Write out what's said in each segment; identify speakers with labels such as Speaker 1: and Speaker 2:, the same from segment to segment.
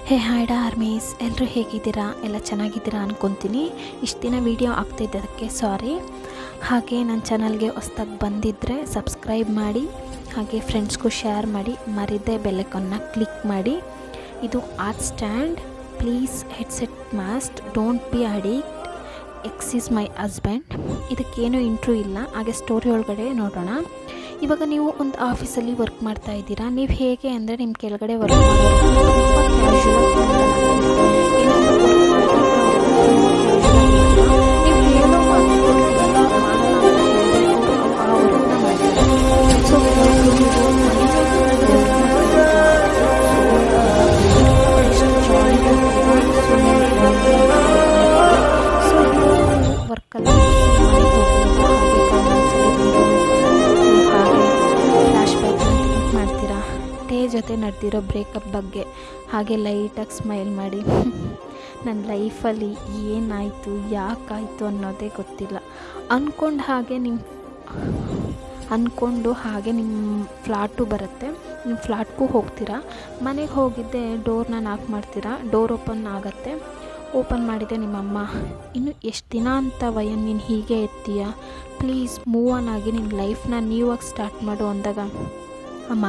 Speaker 1: ಹೇ ಹಾಯ್ಡ army's, ಎಲ್ಲರೂ ಹೇಗಿದ್ದೀರಾ? ಎಲ್ಲ ಚೆನ್ನಾಗಿದ್ದೀರಾ ಅಂದ್ಕೊತೀನಿ. ಇಷ್ಟು ದಿನ ವೀಡಿಯೋ ಆಗ್ತಿದ್ದದಕ್ಕೆ ಸಾರಿ. ಹಾಗೆ ನನ್ನ ಚಾನಲ್ಗೆ ಹೊಸ್ದಾಗಿ ಬಂದಿದ್ದರೆ ಸಬ್ಸ್ಕ್ರೈಬ್ ಮಾಡಿ, ಹಾಗೆ ಫ್ರೆಂಡ್ಸ್ಗೂ ಶೇರ್ ಮಾಡಿ, ಮರಿದೇ ಬೆಲ್ಲೈಕನ್ನ ಕ್ಲಿಕ್ ಮಾಡಿ. ಇದು art stand, please headset must, don't be addict, ex is my husband. ಇದಕ್ಕೇನು ಇಂಟ್ರೂ ಇಲ್ಲ, ಹಾಗೆ ಸ್ಟೋರಿ ಒಳಗಡೆ ನೋಡೋಣ. ಇವಾಗ ನೀವು ಒಂದು ಆಫೀಸಲ್ಲಿ ವರ್ಕ್ ಮಾಡ್ತಾ ಇದ್ದೀರಾ. ನೀವು ಹೇಗೆ ಅಂದರೆ ನಿಮ್ಮ ಕೆಳಗಡೆ ವರ್ಕ್ ಮಾಡೋರು ತುಂಬ ಕ್ಯಾಶುವಲ್, ಏನಾದರೂ ವರ್ಕ್ ನೀವು ಹೇಳೋ ಮಾತುಗಳು ಮಾಡಲ್ಲ ಅಂತ ಹೇಳಿದ್ರೆ ಅವರು ಆ ವರ್ಕ್ನ ಮಾಡ್ತಾರೆ. ಸೊ ವರ್ಕಲ್ಲಿ ಜೊತೆ ನಡೆದಿರೋ ಬ್ರೇಕಪ್ ಬಗ್ಗೆ ಹಾಗೆ ಲೈಟಾಗಿ ಸ್ಮೈಲ್ ಮಾಡಿ. ನನ್ನ ಲೈಫಲ್ಲಿ ಏನಾಯಿತು, ಯಾಕಾಯಿತು ಅನ್ನೋದೇ ಗೊತ್ತಿಲ್ಲ. ಅಂದ್ಕೊಂಡು ಹಾಗೆ ನಿಮ್ಮ ಫ್ಲಾಟು ಬರುತ್ತೆ, ನಿಮ್ಮ ಫ್ಲಾಟ್ಗೂ ಹೋಗ್ತೀರಾ. ಮನೆಗೆ ಹೋಗಿದ್ದೆ ಡೋರ್ನ ನಾಕ್ ಮಾಡ್ತೀರಾ, ಡೋರ್ ಓಪನ್ ಆಗುತ್ತೆ. ಓಪನ್ ಮಾಡಿದೆ ನಿಮ್ಮಮ್ಮ. ಇನ್ನು ಎಷ್ಟು ದಿನ ಅಂತ ವಯನ್ ನೀನು ಹೀಗೆ ಇರ್ತೀಯ, ಪ್ಲೀಸ್ ಮೂವ್ ಆನ್ ಆಗಿ ನಿನ್ನ ಲೈಫ್ನ ನೀವಾಗಿ ಸ್ಟಾರ್ಟ್ ಮಾಡು ಅಂದಾಗ, ಅಮ್ಮ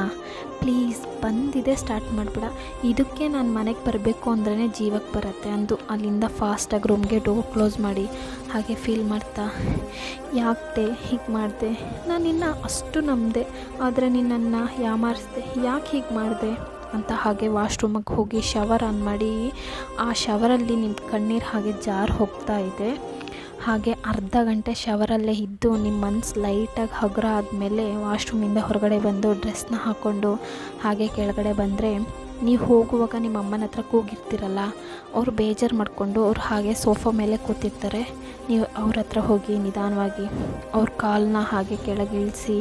Speaker 1: ಪ್ಲೀಸ್ ಬಂದಿದೆ ಸ್ಟಾರ್ಟ್ ಮಾಡಿಬಿಡ, ಇದಕ್ಕೆ ನಾನು ಮನೆಗೆ ಬರಬೇಕು ಅಂದ್ರೇ ಜೀವಕ್ಕೆ ಬರುತ್ತೆ ಅಂದು ಅಲ್ಲಿಂದ ಫಾಸ್ಟಾಗಿ ರೂಮ್ಗೆ ಡೋರ್ ಕ್ಲೋಸ್ ಮಾಡಿ ಹಾಗೆ ಫೀಲ್ ಮಾಡ್ತಾ, ಯಾಕೆ ಹೀಗೆ ಮಾಡಿದೆ, ನಾನು ನಿನ್ನ ಅಷ್ಟು ನಂಬಿದೆ, ಆದರೆ ನಿನ್ನನ್ನು ಯಾಮಾರಿಸಿದೆ, ಯಾಕೆ ಹೀಗೆ ಮಾಡಿದೆ ಅಂತ ಹಾಗೆ ವಾಶ್ರೂಮಿಗೆ ಹೋಗಿ ಶವರ್ ಆನ್ ಮಾಡಿ ಆ ಶವರಲ್ಲಿ ನಿಮ್ಮ ಕಣ್ಣೀರು ಹಾಗೆ ಜಾರು ಹೋಗ್ತಾ ಇದೆ. ಹಾಗೆ ಅರ್ಧ ಗಂಟೆ ಶವರಲ್ಲೇ ಇದ್ದು ನಿಮ್ಮ ಮನಸ್ಸು ಲೈಟಾಗಿ ಹಗುರ ಆದಮೇಲೆ ವಾಶ್ರೂಮಿಂದ ಹೊರಗಡೆ ಬಂದು ಡ್ರೆಸ್ನ ಹಾಕ್ಕೊಂಡು ಹಾಗೆ ಕೆಳಗಡೆ ಬಂದರೆ, ನೀವು ಹೋಗುವಾಗ ನಿಮ್ಮ ಅಮ್ಮನ ಹತ್ರ ಕೂಗಿರ್ತೀರಲ್ಲ, ಅವ್ರು ಬೇಜಾರು ಮಾಡಿಕೊಂಡು ಅವ್ರು ಹಾಗೆ ಸೋಫಾ ಮೇಲೆ ಕೂತಿರ್ತಾರೆ. ನೀವು ಅವ್ರ ಹತ್ರ ಹೋಗಿ ನಿಧಾನವಾಗಿ ಅವ್ರ ಕಾಲನ್ನ ಹಾಗೆ ಕೆಳಗಿಳಿಸಿ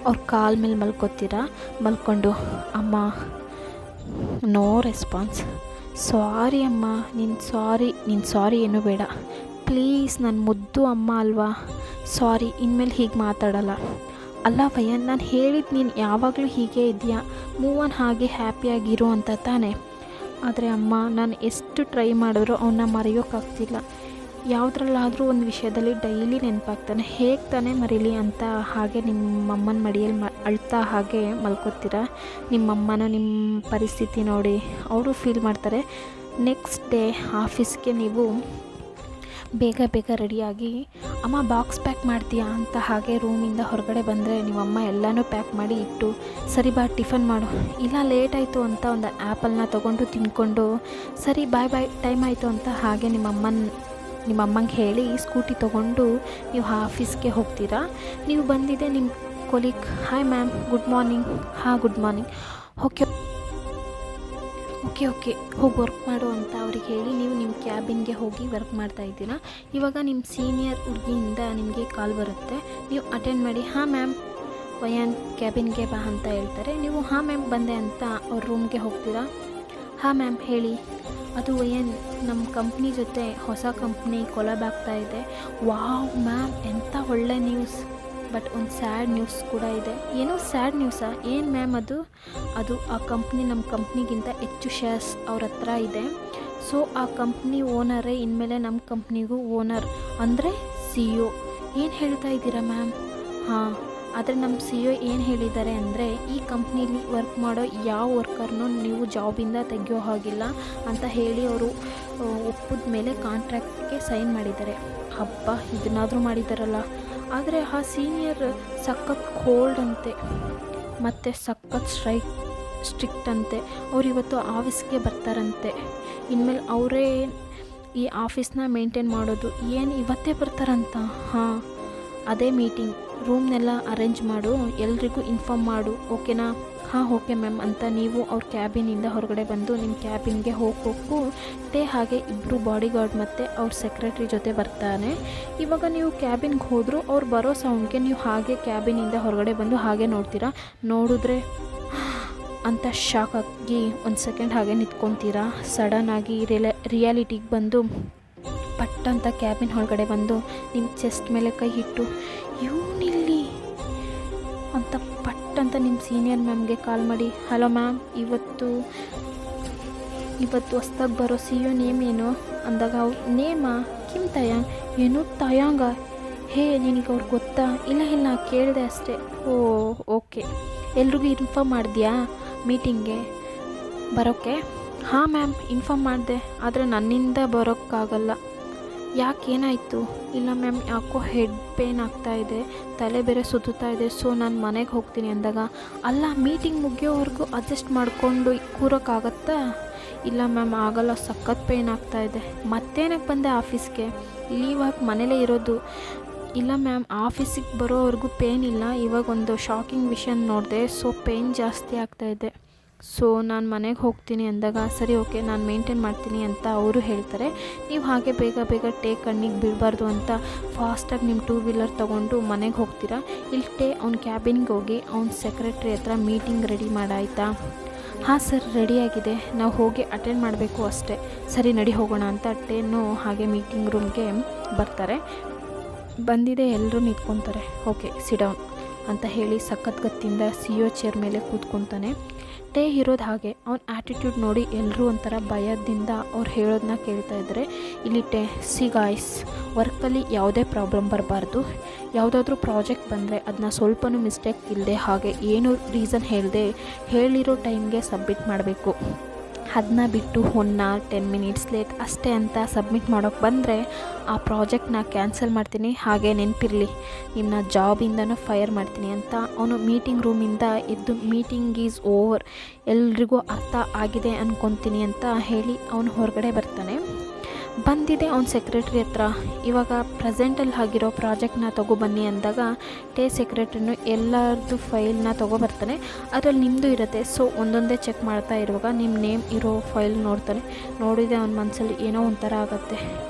Speaker 1: ಅವ್ರ ಕಾಲ ಮೇಲೆ ಮಲ್ಕೊಂಡು, ಅಮ್ಮ ನೋ ರೆಸ್ಪಾನ್ಸ್, ಸಾರಿ ಅಮ್ಮ, ನಿನ್ನ ಸಾರಿ ಏನೂ ಬೇಡ, ಪ್ಲೀಸ್ ನನ್ನ ಮುದ್ದು ಅಮ್ಮ ಅಲ್ವಾ, ಸಾರಿ, ಇನ್ಮೇಲೆ ಹೀಗೆ ಮಾತಾಡಲ್ಲ. ಅಲ್ಲ ವಯನ್, ನಾನು ಹೇಳಿದ್ದು ನೀನು ಯಾವಾಗಲೂ ಹೀಗೆ ಇದೆಯಾ, ಮೂವ್ ಆನ್ ಹಾಗೆ ಹ್ಯಾಪಿಯಾಗಿರು ಅಂತ ತಾನೆ. ಆದರೆ ಅಮ್ಮ, ನಾನು ಎಷ್ಟು ಟ್ರೈ ಮಾಡಿದ್ರು ಅವನ್ನ ಮರೆಯೋಕ್ಕಾಗ್ತಿಲ್ಲ. ಯಾವುದ್ರಲ್ಲಾದರೂ ಒಂದು ವಿಷಯದಲ್ಲಿ ಡೈಲಿ ನೆನಪಾಗ್ತಾನೆ, ಹೇಗೆ ತಾನೇ ಮರೀಲಿ ಅಂತ ಹಾಗೆ ನಿಮ್ಮಮ್ಮನ ಮಡಿಯಲ್ಲಿ ಅಳ್ತಾ ಹಾಗೆ ಮಲ್ಕೋತೀರ. ನಿಮ್ಮಮ್ಮನೂ ನಿಮ್ಮ ಪರಿಸ್ಥಿತಿ ನೋಡಿ ಅವರು ಫೀಲ್ ಮಾಡ್ತಾರೆ. ನೆಕ್ಸ್ಟ್ ಡೇ ಆಫೀಸ್ಗೆ ನೀವು ಬೇಗ ರೆಡಿಯಾಗಿ, ಅಮ್ಮ ಬಾಕ್ಸ್ ಪ್ಯಾಕ್ ಮಾಡ್ತೀಯಾ ಅಂತ ಹಾಗೆ ರೂಮಿಂದ ಹೊರಗಡೆ ಬಂದರೆ ನಿಮ್ಮಮ್ಮ ಎಲ್ಲನೂ ಪ್ಯಾಕ್ ಮಾಡಿ ಇಟ್ಟು, ಸರಿ ಬಾ ಟಿಫನ್ ಮಾಡು, ಇಲ್ಲ ಲೇಟ್ ಆಯಿತು ಅಂತ ಒಂದು ಆ್ಯಪಲ್ನ ತೊಗೊಂಡು ತಿಂದ್ಕೊಂಡು, ಸರಿ ಬಾಯ್ ಟೈಮ್ ಆಯಿತು ಅಂತ ಹಾಗೆ ನಿಮ್ಮಮ್ಮಂಗೆ ಹೇಳಿ ಸ್ಕೂಟಿ ತೊಗೊಂಡು ನೀವು ಆಫೀಸ್ಗೆ ಹೋಗ್ತೀರಾ. ನೀವು ಬಂದಿದೆ ನಿಮ್ಮ colleague, hi ma'am, good morning. ಹಾಂ ಗುಡ್ ಮಾರ್ನಿಂಗ್, ಓಕೆ ಹೋಗಿ ವರ್ಕ್ ಮಾಡು ಅಂತ ಅವ್ರಿಗೆ ಹೇಳಿ ನೀವು ನಿಮ್ಮ ಕ್ಯಾಬಿನ್ಗೆ ಹೋಗಿ ವರ್ಕ್ ಮಾಡ್ತಾ ಇದ್ದೀರಾ. ಇವಾಗ ನಿಮ್ಮ ಸೀನಿಯರ್ ಹುಡುಗಿಯಿಂದ ನಿಮಗೆ ಕಾಲ್ ಬರುತ್ತೆ, ನೀವು ಅಟೆಂಡ್ ಮಾಡಿ. ಹಾಂ ಮ್ಯಾಮ್, ವಯನ್ ಕ್ಯಾಬಿನ್ಗೆ ಬಾ ಅಂತ ಹೇಳ್ತಾರೆ. ನೀವು ಹಾಂ ಮ್ಯಾಮ್ ಬಂದೆ ಅಂತ ಅವ್ರ ರೂಮ್ಗೆ ಹೋಗ್ತೀರಾ. ಹಾಂ ಮ್ಯಾಮ್ ಹೇಳಿ. ಅದು ವಯನ್, ನಮ್ಮ ಕಂಪ್ನಿ ಜೊತೆ ಹೊಸ ಕಂಪ್ನಿ ಕೊಲಾಬ್ ಆಗ್ತಾ ಇದೆ. ವಾವ್ ಮ್ಯಾಮ್, ಎಂಥ ಒಳ್ಳೆ ನ್ಯೂಸ್, ಬಟ್ ಒಂದು ಸ್ಯಾಡ್ ನ್ಯೂಸ್ ಕೂಡ ಇದೆ. ಏನೋ ಸ್ಯಾಡ್ ನ್ಯೂಸಾ? ಏನು ಮ್ಯಾಮ್ ಅದು? ಆ ಕಂಪ್ನಿ ನಮ್ಮ ಕಂಪ್ನಿಗಿಂತ ಹೆಚ್ಚು ಶೇರ್ಸ್ ಅವ್ರ ಹತ್ರ ಇದೆ. ಸೊ ಆ ಕಂಪ್ನಿ ಓನರೇ ಇನ್ಮೇಲೆ ನಮ್ಮ ಕಂಪ್ನಿಗೂ ಓನರ್, ಅಂದರೆ CEO. ಏನು ಹೇಳ್ತಾ ಇದ್ದೀರಾ ಮ್ಯಾಮ್? ಹಾಂ, ಆದರೆ ನಮ್ಮ CEO ಏನು ಹೇಳಿದ್ದಾರೆ ಅಂದರೆ, ಈ ಕಂಪ್ನೀಲಿ ವರ್ಕ್ ಮಾಡೋ ಯಾವ ವರ್ಕರ್ನೂ ನೀವು ಜಾಬಿಂದ ತೆಗೆಯೋ ಹಾಗಿಲ್ಲ ಅಂತ ಹೇಳಿ ಅವರು ಒಪ್ಪಿದ ಮೇಲೆ ಕಾಂಟ್ರಾಕ್ಟ್ಗೆ ಸೈನ್ ಮಾಡಿದ್ದಾರೆ. ಹಬ್ಬ, ಇದನ್ನಾದರೂ ಮಾಡಿದ್ದಾರಲ್ಲ. ಆದರೆ ಆ ಸೀನಿಯರ್ ಸಖತ್ ಕೋಲ್ಡ್ ಅಂತೆ, ಮತ್ತು ಸಖತ್ ಸ್ಟ್ರಿಕ್ಟ್ ಅಂತೆ. ಅವ್ರು ಇವತ್ತು ಆಫೀಸ್ಗೆ ಬರ್ತಾರಂತೆ. ಇನ್ಮೇಲೆ ಅವರೇ ಈ ಆಫೀಸ್ನ ಮೇಂಟೈನ್ ಮಾಡೋದು. ಏನು ಇವತ್ತೇ ಬರ್ತಾರಂತ? ಹಾಂ, ಅದೇ ಮೀಟಿಂಗ್, ರೂಮ್ನೆಲ್ಲ ಅರೇಂಜ್ ಮಾಡು, ಎಲ್ರಿಗೂ ಇನ್ಫಾರ್ಮ್ ಮಾಡು, ಓಕೆನಾ? ಹಾಂ ಓಕೆ ಮ್ಯಾಮ್ ಅಂತ ನೀವು ಅವ್ರ ಕ್ಯಾಬಿನಿಂದ ಹೊರಗಡೆ ಬಂದು ನಿಮ್ಮ ಕ್ಯಾಬಿನ್ಗೆ ಹೋಗಬೇಕು. ಹಾಗೆ ಇಬ್ಬರು ಬಾಡಿಗಾರ್ಡ್ ಮತ್ತು ಅವ್ರ ಸೆಕ್ರೆಟ್ರಿ ಜೊತೆ ಬರ್ತಾನೆ. ಇವಾಗ ನೀವು ಕ್ಯಾಬಿನ್ಗೆ ಹೋದರೂ ಅವ್ರು ಬರೋ ಸೌಂಡ್ಗೆ ನೀವು ಹಾಗೆ ಕ್ಯಾಬಿನಿಂದ ಹೊರಗಡೆ ಬಂದು ಹಾಗೆ ನೋಡಿದ್ರೆ ಅಂತ ಶಾಕ್ ಆಗಿ ಒಂದು ಸೆಕೆಂಡ್ ಹಾಗೆ ನಿಂತ್ಕೊತೀರಾ. ಸಡನ್ನಾಗಿ ರಿಯಾಲಿಟಿಗೆ ಬಂದು ಪಟ್ ಅಂತ ಕ್ಯಾಬಿನ್ ಹೊರಗಡೆ ಬಂದು ನಿಮ್ಮ ಚೆಸ್ಟ್ ಮೇಲೆ ಕೈ ಇಟ್ಟು, ಇವನಿಲ್ಲಿ ಅಂತ ಪಟ್ ಅಂತ ನಿಮ್ಮ ಸೀನಿಯರ್ ಮ್ಯಾಮ್ಗೆ ಕಾಲ್ ಮಾಡಿ, ಹಲೋ ಮ್ಯಾಮ್, ಇವತ್ತು ಇವತ್ತು ಹೊಸ್ದಾಗಿ ಬರೋ ಸಿ ಯು ನೇಮ್ ಏನು ಅಂದಾಗ ಅವ್ರು ನೇಮಾ ಕಿಮ್ ತಯಾಂಗ್. ಏನು ತಯಾಂಗ? ಹೇ ನಿನಗೆ ಅವ್ರು ಗೊತ್ತಾ? ಇಲ್ಲ ಕೇಳಿದೆ ಅಷ್ಟೇ. ಓ ಓಕೆ. ಎಲ್ರಿಗೂ ಇನ್ಫಾರ್ಮ್ ಮಾಡಿದ್ಯಾ ಮೀಟಿಂಗ್ಗೆ ಬರೋಕ್ಕೆ? ಹಾಂ ಮ್ಯಾಮ್ ಇನ್ಫಾರ್ಮ್ ಮಾಡಿದೆ, ಆದರೆ ನನ್ನಿಂದ ಬರೋಕ್ಕಾಗಲ್ಲ. ಯಾಕೆ ಏನಾಯಿತು? ಇಲ್ಲ ಮ್ಯಾಮ್ ಯಾಕೋ ಹೆಡ್ ಪೇನ್ ಆಗ್ತಾಯಿದೆ, ತಲೆ ಬೇರೆ ಸುತ್ತಾ ಇದೆ, ಸೊ ನಾನು ಮನೆಗೆ ಹೋಗ್ತೀನಿ ಅಂದಾಗ, ಅಲ್ಲ ಮೀಟಿಂಗ್ ಮುಗಿಯೋವರೆಗೂ ಅಡ್ಜಸ್ಟ್ ಮಾಡಿಕೊಂಡು ಕೂರೋಕ್ಕಾಗತ್ತಾ? ಇಲ್ಲ ಮ್ಯಾಮ್ ಆಗಲ್ಲ, ಸಖತ್ ಪೇನ್ ಆಗ್ತಾಯಿದೆ. ಮತ್ತೇನಕ್ಕೆ ಬಂದೆ ಆಫೀಸ್ಗೆ? ಲೀವ್ ಹಾಕಿ ಮನೇಲೇ ಇರೋದು. ಇಲ್ಲ ಮ್ಯಾಮ್ ಆಫೀಸಿಗೆ ಬರೋವರೆಗೂ ಪೇನ್ ಇಲ್ಲ, ಇವಾಗ ಒಂದು ಶಾಕಿಂಗ್ ವಿಷಯ ನೋಡಿದೆ, ಸೊ ಪೇನ್ ಜಾಸ್ತಿ ಆಗ್ತಾಯಿದೆ, ಸೊ ನಾನು ಮನೆಗೆ ಹೋಗ್ತೀನಿ ಅಂದಾಗ, ಸರಿ ಓಕೆ ನಾನು ಮೇಂಟೈನ್ ಮಾಡ್ತೀನಿ ಅಂತ ಅವರು ಹೇಳ್ತಾರೆ. ನೀವು ಹಾಗೆ ಬೇಗ ಕಣ್ಣಿಗೆ ಬೀಳಬಾರ್ದು ಅಂತ ಫಾಸ್ಟಾಗಿ ನಿಮ್ಮ 2 ವೀಲರ್ ತೊಗೊಂಡು ಮನೆಗೆ ಹೋಗ್ತೀರಾ. ಇಲ್ಲಿ ಅವ್ನ ಕ್ಯಾಬಿನ್ಗೆ ಹೋಗಿ ಅವ್ನ ಸೆಕ್ರೆಟ್ರಿ ಹತ್ರ ಮೀಟಿಂಗ್ ರೆಡಿ ಮಾಡಾಯ್ತಾ? ಹಾಂ ಸರ್ ರೆಡಿಯಾಗಿದೆ, ನಾವು ಹೋಗಿ ಅಟೆಂಡ್ ಮಾಡಬೇಕು ಅಷ್ಟೇ. ಸರಿ ನಡಿ ಹೋಗೋಣ ಅಂತ ಟೇನು ಹಾಗೆ ಮೀಟಿಂಗ್ ರೂಮ್ಗೆ ಬರ್ತಾರೆ. ಬಂದಿದೆ ಎಲ್ಲರೂ ನಿಂತ್ಕೊತಾರೆ. ಓಕೆ ಸಿಡೌನ್ ಅಂತ ಹೇಳಿ ಸಖತ್ ಗತ್ತಿಂದ ಸಿ ಯು ಚೇರ್ ಮೇಲೆ ಕೂತ್ಕೊತಾನೆ. ಟೇ ಇರೋದು ಹಾಗೆ ಅವ್ನ ಆ್ಯಟಿಟ್ಯೂಡ್ ನೋಡಿ ಎಲ್ಲರೂ ಒಂಥರ ಭಯದಿಂದ ಅವ್ರು ಹೇಳೋದನ್ನ ಕೇಳ್ತಾ ಇದ್ದಾರೆ. ಇಲ್ಲಿ ಟೇ ಸಿ ಗಾಯ್ಸ್, ವರ್ಕಲ್ಲಿ ಯಾವುದೇ ಪ್ರಾಬ್ಲಮ್ ಬರಬಾರ್ದು. ಯಾವುದಾದ್ರೂ ಪ್ರಾಜೆಕ್ಟ್ ಬಂದರೆ ಅದನ್ನ ಸ್ವಲ್ಪನೂ ಮಿಸ್ಟೇಕ್ ಇಲ್ಲದೆ ಹಾಗೆ ಏನು ರೀಸನ್ ಹೇಳದೆ ಹೇಳಿರೋ ಟೈಮ್ಗೆ ಸಬ್ಮಿಟ್ ಮಾಡಬೇಕು. ಅದನ್ನ ಬಿಟ್ಟು 1 hour 10 minutes ಲೇಟ್ ಅಷ್ಟೇ ಅಂತ ಸಬ್ಮಿಟ್ ಮಾಡೋಕ್ಕೆ ಬಂದರೆ ಆ ಪ್ರಾಜೆಕ್ಟ್ನ ಕ್ಯಾನ್ಸಲ್ ಮಾಡ್ತೀನಿ, ಹಾಗೆ ನೆನಪಿರಲಿ ನಿಮ್ಮನ್ನ ಜಾಬಿಂದನೂ ಫೈರ್ ಮಾಡ್ತೀನಿ ಅಂತ ಅವನು ಮೀಟಿಂಗ್ ರೂಮಿಂದ ಎದ್ದು ಮೀಟಿಂಗ್ ಈಸ್ ಓವರ್, ಎಲ್ರಿಗೂ ಅರ್ಥ ಆಗಿದೆ ಅಂದ್ಕೊತೀನಿ ಅಂತ ಹೇಳಿ ಅವನು ಹೊರಗಡೆ ಬರ್ತಾನೆ. ಬಂದಿದೆ ಅವ್ನ ಸೆಕ್ರೆಟ್ರಿ ಹತ್ರ, ಇವಾಗ ಪ್ರೆಸೆಂಟಲ್ಲಿ ಆಗಿರೋ ಪ್ರಾಜೆಕ್ಟ್ನ ತೊಗೊಬನ್ನಿ ಅಂದಾಗ ಟೇ ಸೆಕ್ರೆಟ್ರಿನೂ ಎಲ್ಲರದ್ದು ಫೈಲ್ನ ತೊಗೊಬರ್ತಾನೆ. ಅದರಲ್ಲಿ ನಿಮ್ಮದು ಇರುತ್ತೆ, ಸೊ ಒಂದೊಂದೇ ಚೆಕ್ ಮಾಡ್ತಾ ಇರುವಾಗ ನಿಮ್ಮ ನೇಮ್ ಇರೋ ಫೈಲ್ ನೋಡ್ತಾನೆ. ನೋಡಿದೆ ಅವನ ಮನಸ್ಸಲ್ಲಿ ಏನೋ ಒಂಥರ ಆಗುತ್ತೆ.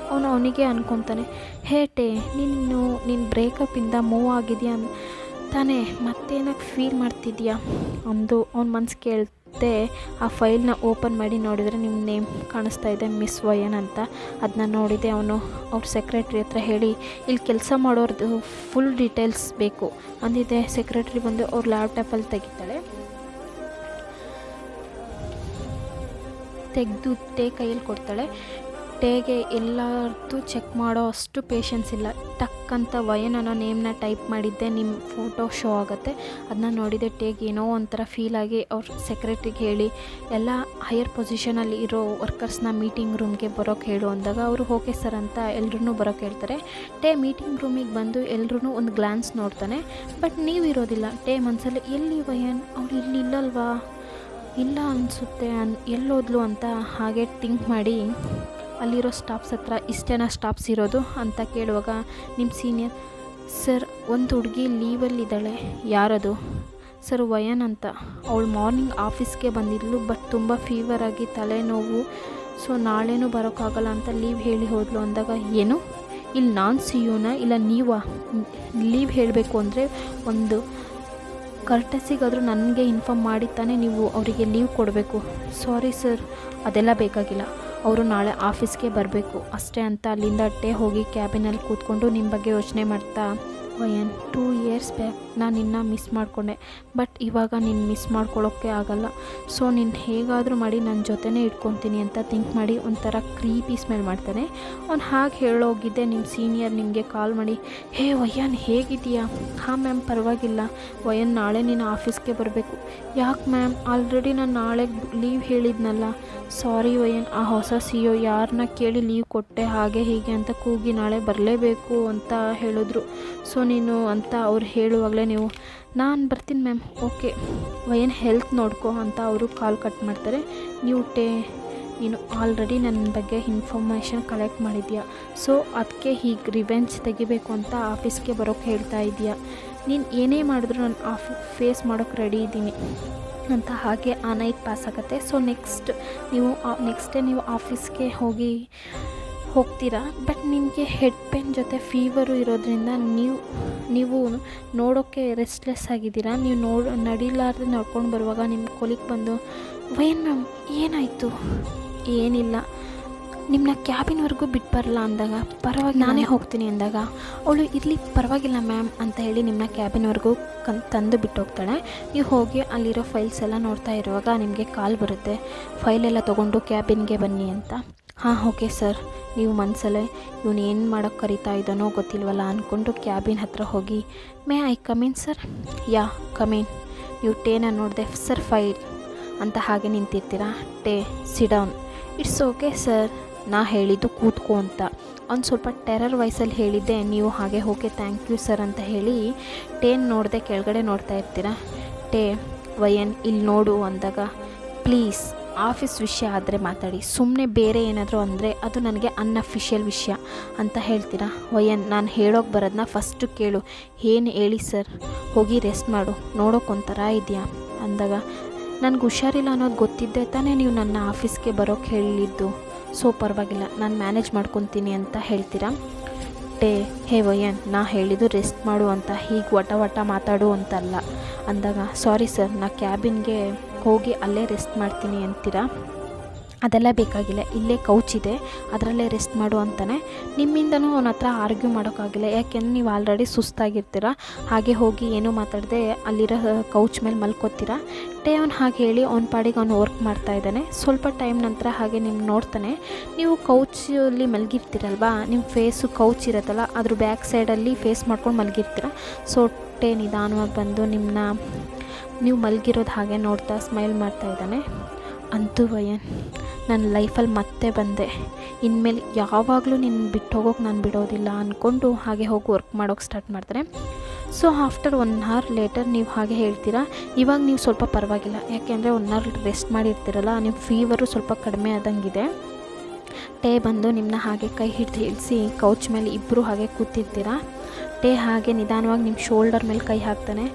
Speaker 1: ಅವನಿಗೆ ಅನ್ಕೊತಾನೆ, ಹೇ ಟೇ ನೀನು ಬ್ರೇಕಪ್ಪಿಂದ ಮೂವ್ ಆಗಿದೆಯಾ ತಾನೇ, ಮತ್ತೇನಕ್ಕೆ ಫೀಲ್ ಮಾಡ್ತಿದ್ಯಾ ಅಂದು ಅವ್ನ ಮನಸ್ಸು ಕೇಳ್ತೆ. ಆ ಫೈಲ್ನ ಓಪನ್ ಮಾಡಿ ನೋಡಿದರೆ ನಿಮ್ಮ ನೇಮ್ ಕಾಣಿಸ್ತಾ ಇದೆ, ಮಿಸ್ ವಯನ್ ಅಂತ. ಅದನ್ನ ನೋಡಿದೆ ಅವನು ಅವ್ರ ಸೆಕ್ರೆಟ್ರಿ ಹತ್ರ ಹೇಳಿ, ಇಲ್ಲಿ ಕೆಲಸ ಮಾಡೋರ್ದು ಫುಲ್ ಡೀಟೇಲ್ಸ್ ಬೇಕು ಅಂದಿದೆ. ಸೆಕ್ರೆಟ್ರಿ ಬಂದು ಅವ್ರ ಲ್ಯಾಪ್ಟಾಪಲ್ಲಿ ತೆಗೆದು ಟೇ ಕೈಯಲ್ಲಿ ಕೊಡ್ತಾಳೆ. ಟೇಗೆ ಎಲ್ಲರದ್ದು ಚೆಕ್ ಮಾಡೋ ಅಷ್ಟು ಪೇಷನ್ಸ್ ಇಲ್ಲ. ಟಕ್ಕಂತ ವಯನ್ ಅನ್ನೋ ನೇಮ್ನ ಟೈಪ್ ಮಾಡಿದ್ದೆ ನಿಮ್ಮ ಫೋಟೋ ಶೋ ಆಗುತ್ತೆ. ಅದನ್ನ ನೋಡಿದೆ ಟೇಗೆ ಏನೋ ಒಂಥರ ಫೀಲ್ ಆಗಿ ಅವ್ರ ಸೆಕ್ರೆಟ್ರಿಗೆ ಹೇಳಿ ಎಲ್ಲ ಹೈಯರ್ ಪೊಸಿಷನಲ್ಲಿ ಇರೋ ವರ್ಕರ್ಸ್ನ ಮೀಟಿಂಗ್ ರೂಮ್ಗೆ ಬರೋಕ್ಕೆ ಹೇಳು ಅಂದಾಗ ಅವರು ಓಕೆ ಸರ್ ಅಂತ ಎಲ್ಲರೂ ಬರೋಕ್ಕೆ ಹೇಳ್ತಾರೆ. ಟೇ ಮೀಟಿಂಗ್ ರೂಮಿಗೆ ಬಂದು ಎಲ್ಲರೂ ಒಂದು ಗ್ಲಾನ್ಸ್ ನೋಡ್ತಾನೆ, ಬಟ್ ನೀವು ಇರೋದಿಲ್ಲ. ಟೇ ಮನಸ್ಸಲ್ಲಿ ಎಲ್ಲಿ ವಯನ್, ಅವಳು ಇಲ್ಲಿ ಇಲ್ಲಲ್ವಾ, ಇಲ್ಲ ಅನಿಸುತ್ತೆ, ಎಲ್ಲೋದ್ಲು ಅಂತ ಹಾಗೆ ಥಿಂಕ್ ಮಾಡಿ ಅಲ್ಲಿರೋ ಸ್ಟಾಫ್ಸ್ ಹತ್ರ ಇಷ್ಟೇನಾ ಸ್ಟಾಫ್ಸ್ ಇರೋದು ಅಂತ ಕೇಳುವಾಗ ನಿಮ್ಮ ಸೀನಿಯರ್, ಸರ್ ಒಂದು ಹುಡುಗಿ ಲೀವಲ್ಲಿದ್ದಾಳೆ. ಯಾರದು? ಸರ್ ವಯನ್ ಅಂತ, ಅವಳು ಮಾರ್ನಿಂಗ್ ಆಫೀಸ್ಗೆ ಬಂದಿದ್ಲು, ಬಟ್ ತುಂಬ ಫೀವರ್ ಆಗಿ ತಲೆನೋವು, ಸೊ ನಾಳೆನೂ ಬರೋಕ್ಕಾಗಲ್ಲ ಅಂತ ಲೀವ್ ಹೇಳಿ ಹೋದ್ಲು ಅಂದಾಗ, ಏನು ಇಲ್ಲಿ ನಾನು ಸಿ ಯುನ ಇಲ್ಲ ನೀವಾ? ಲೀವ್ ಹೇಳಬೇಕು ಅಂದರೆ ಒಂದು ಕರ್ಟಸಿಗಾದರೂ ನನಗೆ ಇನ್ಫಾರ್ಮ್ ಮಾಡಿ ತಾನೇ ನೀವು ಅವರಿಗೆ ಲೀವ್ ಕೊಡಬೇಕು. ಸಾರಿ ಸರ್ ಅದೆಲ್ಲ ಬೇಕಾಗಿಲ್ಲ, ಅವರು ನಾಳೆ ಆಫೀಸ್ಗೆ ಬರಬೇಕು ಅಷ್ಟೇ ಅಂತ ಅಲ್ಲಿಂದ ಟೇ ಹೋಗಿ ಕ್ಯಾಬಿನಲ್ಲಿ ಕೂತ್ಕೊಂಡು ನಿಮ್ಮ ಬಗ್ಗೆ ಯೋಚನೆ ಮಾಡ್ತಾ, ವಯನ್ 2 years ಬ್ಯಾಕ್ ನಾನು ನಿನ್ನ ಮಿಸ್ ಮಾಡಿಕೊಂಡೆ, ಬಟ್ ಇವಾಗ ನೀನು ಮಿಸ್ ಮಾಡ್ಕೊಳ್ಳೋಕ್ಕೆ ಆಗಲ್ಲ, ಸೊ ನೀನು ಹೇಗಾದರೂ ಮಾಡಿ ನನ್ನ ಜೊತೆನೇ ಇಟ್ಕೊತೀನಿ ಅಂತ ಥಿಂಕ್ ಮಾಡಿ ಒಂಥರ ಕ್ರೀಪಿ ಸ್ಮೆಲ್ ಮಾಡ್ತಾನೆ. ಅವ್ನು ಹಾಗೆ ಹೇಳೋಗಿದ್ದೆ ನಿಮ್ಮ ಸೀನಿಯರ್ ನಿಮಗೆ ಕಾಲ್ ಮಾಡಿ, ಹೇ ವಯನ್ ಹೇಗಿದೆಯಾ? ಹಾಂ ಮ್ಯಾಮ್ ಪರವಾಗಿಲ್ಲ. ವಯನ್ ನಾಳೆ ನೀನು ಆಫೀಸ್ಗೆ ಬರಬೇಕು. ಯಾಕೆ ಮ್ಯಾಮ್? ಆಲ್ರೆಡಿ ನಾನು ನಾಳೆ ಲೀವ್ ಹೇಳಿದ್ನಲ್ಲ. ಸಾರಿ ವಯನ್, ಆ ಹೊಸ ಸಿ ಯು ಯಾರನ್ನ ಕೇಳಿ ಲೀವ್ ಕೊಟ್ಟೆ, ಹಾಗೆ ಹೀಗೆ ಅಂತ ಕೂಗಿ ನಾಳೆ ಬರಲೇಬೇಕು ಅಂತ ಹೇಳಿದ್ರು, ಸೊ ನೀನು ಅಂತ ಅವ್ರು ಹೇಳುವಾಗಲೇ ನೀವು, ನಾನು ಬರ್ತೀನಿ ಮ್ಯಾಮ್, ಓಕೆ ವಯನ್ ಹೆಲ್ತ್ ನೋಡ್ಕೊ ಅಂತ ಅವರು ಕಾಲ್ ಕಟ್ ಮಾಡ್ತಾರೆ. ನೀನು ಆಲ್ರೆಡಿ ನನ್ನ ಬಗ್ಗೆ ಇನ್ಫಾರ್ಮೇಷನ್ ಕಲೆಕ್ಟ್ ಮಾಡಿದ್ಯಾ, ಸೊ ಅದಕ್ಕೆ ಹೀಗೆ ರಿವೆಂಜ್ ತೆಗಿಬೇಕು ಅಂತ ಆಫೀಸ್ಗೆ ಬರೋಕ್ಕೆ ಹೇಳ್ತಾ ಇದೆಯಾ. ನೀನು ಏನೇ ಮಾಡಿದ್ರು ನಾನು ಫೇಸ್ ಮಾಡೋಕ್ಕೆ ರೆಡಿ ಇದ್ದೀನಿ ಅಂತ ಹಾಗೆ ಆ ನೈಟ್ ಪಾಸ್ ಆಗುತ್ತೆ. ಸೊ ನೆಕ್ಸ್ಟ್ ಡೇ ನೀವು ಆಫೀಸ್ಗೆ ಹೋಗ್ತೀರಾ, ಬಟ್ ನಿಮಗೆ ಹೆಡ್ ಪೇನ್ ಜೊತೆ ಫೀವರು ಇರೋದ್ರಿಂದ ನೀವು ನೋಡೋಕ್ಕೆ ರೆಸ್ಟ್ಲೆಸ್ ಆಗಿದ್ದೀರಾ. ನೀವು ನಡಿಲಾರ್ದೆ ನಡ್ಕೊಂಡು ಬರುವಾಗ ನಿಮ್ಮ ಕೊಲಿಗೆ ಬಂದು, ವಯನ್ ಮ್ಯಾಮ್ ಏನಾಯಿತು? ಏನಿಲ್ಲ, ನಿಮ್ಮನ್ನ ಕ್ಯಾಬಿನ್ವರೆಗೂ ಬಿಟ್ಟು ಬರಲ್ಲ ಅಂದಾಗ ಪರವಾಗಿಲ್ಲ ನಾನೇ ಹೋಗ್ತೀನಿ ಅಂದಾಗ ಅವಳು ಇರಲಿ ಪರವಾಗಿಲ್ಲ ಮ್ಯಾಮ್ ಅಂತ ಹೇಳಿ ನಿಮ್ಮನ್ನ ಕ್ಯಾಬಿನ್ವರೆಗೂ ತಂದು ಬಿಟ್ಟು ಹೋಗ್ತಾಳೆ. ನೀವು ಹೋಗಿ ಅಲ್ಲಿರೋ ಫೈಲ್ಸ್ ಎಲ್ಲ ನೋಡ್ತಾ ಇರುವಾಗ ನಿಮಗೆ ಕಾಲ್ ಬರುತ್ತೆ, ಫೈಲೆಲ್ಲ ತೊಗೊಂಡು ಕ್ಯಾಬಿನ್ಗೆ ಬನ್ನಿ ಅಂತ. ಹಾಂ ಓಕೆ ಸರ್. ನೀವು ಮನಸ್ಸಲ್ಲೇ ಇವನು ಏನು ಮಾಡೋಕ್ಕೆ ಕರೀತಾ ಇದ್ದಾನೋ ಗೊತ್ತಿಲ್ವಲ್ಲ ಅಂದ್ಕೊಂಡು ಕ್ಯಾಬಿನ್ ಹತ್ರ ಹೋಗಿ may I come in sir? Yeah come in. ನೀವು ಟೇನ ನೋಡಿದೆ ಸರ್ ಫೈಲ್ ಅಂತ ಹಾಗೆ ನಿಂತಿರ್ತೀರಾ. ಟೇ ಸಿಡೌನ್. ಇಟ್ಸ್ ಓಕೆ ಸರ್, ನಾ ಹೇಳಿದ್ದು ಕೂತ್ಕೋ ಅಂತ. ಅವ್ನು ಸ್ವಲ್ಪ ಟೆರರ್ ವಾಯ್ಸಲ್ಲಿ ಹೇಳಿದ್ದೆ, ನೀವು ಹಾಗೆ ಓಕೆ ಥ್ಯಾಂಕ್ ಯು ಸರ್ ಅಂತ ಹೇಳಿ ಟೇನ್ ನೋಡದೆ ಕೆಳಗಡೆ ನೋಡ್ತಾ ಇರ್ತೀರಾ. ಟೇ ವಯನ್ ಇಲ್ಲಿ ನೋಡು ಅಂದಾಗ ಪ್ಲೀಸ್ ಆಫೀಸ್ ವಿಷಯ ಆದರೆ ಮಾತಾಡಿ, ಸುಮ್ಮನೆ ಬೇರೆ ಏನಾದರೂ ಅಂದರೆ ಅದು ನನಗೆ ಅನ್ಅಫಿಷಿಯಲ್ ವಿಷಯ ಅಂತ ಹೇಳ್ತೀರಾ. ವಯನ್ ನಾನು ಹೇಳೋಕೆ ಬರೋದನ್ನ ಫಸ್ಟು ಕೇಳು. ಏನು ಹೇಳಿ ಸರ್? ಹೋಗಿ ರೆಸ್ಟ್ ಮಾಡು, ನೋಡೋಕ್ಕೊಂಥರ ಇದೆಯಾ ಅಂದಾಗ ನನಗೆ ಹುಷಾರಿಲ್ಲ ಅನ್ನೋದು ಗೊತ್ತಿದ್ದೆ ತಾನೇ ನೀವು ನನ್ನ ಆಫೀಸ್ಗೆ ಬರೋಕ್ಕೆ ಹೇಳಿದ್ದು, ಸೊ ಪರವಾಗಿಲ್ಲ ನಾನು ಮ್ಯಾನೇಜ್ ಮಾಡ್ಕೊತೀನಿ ಅಂತ ಹೇಳ್ತೀರಾ. ಟೇ ಹೇ ವಯನ್ ನಾ ಹೇಳಿದ್ದು ರೆಸ್ಟ್ ಮಾಡು ಅಂತ, ಹೀಗೆ ವಟ ಮಾತಾಡು ಅಂತಲ್ಲ ಅಂದಾಗ ಸಾರಿ ಸರ್ ನಾ ಕ್ಯಾಬಿನ್ಗೆ ಹೋಗಿ ಅಲ್ಲೇ ರೆಸ್ಟ್ ಮಾಡ್ತೀನಿ ಅಂತೀರಾ. ಅದೆಲ್ಲ ಬೇಕಾಗಿಲ್ಲ, ಇಲ್ಲೇ ಕೌಚ್ ಇದೆ ಅದರಲ್ಲೇ ರೆಸ್ಟ್ ಮಾಡು ಅಂತಾನೆ. ನಿಮ್ಮಿಂದನೂ ಅವನ ಹತ್ರ ಆರ್ಗ್ಯೂ ಮಾಡೋಕ್ಕಾಗಿಲ್ಲ, ಯಾಕೆಂದ್ರೆ ನೀವು ಆಲ್ರೆಡಿ ಸುಸ್ತಾಗಿರ್ತೀರ. ಹಾಗೆ ಹೋಗಿ ಏನೂ ಮಾತಾಡದೆ ಅಲ್ಲಿರೋ ಕೌಚ್ ಮೇಲೆ ಮಲ್ಕೋತೀರ. ಟೇ ಅವ್ನು ಹಾಗೆ ಹೇಳಿ ಅವ್ನ ಪಾಡಿಗೆ ಅವನು ವರ್ಕ್ ಮಾಡ್ತಾ ಇದ್ದಾನೆ. ಸ್ವಲ್ಪ ಟೈಮ್ ನಂತರ ಹಾಗೆ ನಿಮ್ಮ ನೋಡ್ತಾನೆ. ನೀವು ಕೌಚಲ್ಲಿ ಮಲಗಿರ್ತೀರಲ್ವಾ, ನಿಮ್ಮ ಫೇಸು ಕೌಚ್ ಇರುತ್ತಲ್ಲ ಅದ್ರ ಬ್ಯಾಕ್ ಸೈಡಲ್ಲಿ ಫೇಸ್ ಮಾಡ್ಕೊಂಡು ಮಲಗಿರ್ತೀರ. ಸೊ ಟೇ ನಿಧಾನವಾಗಿ ಬಂದು ನಿಮ್ಮನ್ನ ನೀವು ಮಲಗಿರೋದು ಹಾಗೆ ನೋಡ್ತಾ ಸ್ಮೈಲ್ ಮಾಡ್ತಾ ಇದ್ದಾನೆ. ಅಂತೂ ವಯನ್ ನನ್ನ ಲೈಫಲ್ಲಿ ಮತ್ತೆ ಬಂದೆ, ಇನ್ಮೇಲೆ ಯಾವಾಗಲೂ ನಿನ್ನ ಬಿಟ್ಟು ಹೋಗೋಕೆ ನಾನು ಬಿಡೋದಿಲ್ಲ ಅಂದ್ಕೊಂಡು ಹಾಗೆ ಹೋಗಿ ವರ್ಕ್ ಮಾಡೋಕ್ಕೆ ಸ್ಟಾರ್ಟ್ ಮಾಡ್ತಾರೆ. ಸೊ ಆಫ್ಟರ್ 1 hour ಲೇಟರ್ ನೀವು ಹಾಗೆ ಹೇಳ್ತೀರಾ. ಇವಾಗ ನೀವು ಸ್ವಲ್ಪ ಪರವಾಗಿಲ್ಲ, ಯಾಕೆಂದರೆ 1 hour ರೆಸ್ಟ್ ಮಾಡಿರ್ತೀರಲ್ಲ, ನಿಮ್ಮ ಫೀವರು ಸ್ವಲ್ಪ ಕಡಿಮೆ ಆದಂಗಿದೆ. ಟೇ ಬಂದು ನಿಮ್ಮನ್ನ ಹಾಗೆ ಕೈ ಹಿಡಿದು ಇಳಿಸಿ ಕೌಚ್ ಮೇಲೆ ಇಬ್ಬರು ಹಾಗೆ ಕೂತಿರ್ತೀರಾ. ಟೇ ಹಾಗೆ ನಿಧಾನವಾಗಿ ನಿಮ್ಮ ಶೋಲ್ಡರ್ ಮೇಲೆ ಕೈ ಹಾಕ್ತಾನೆ.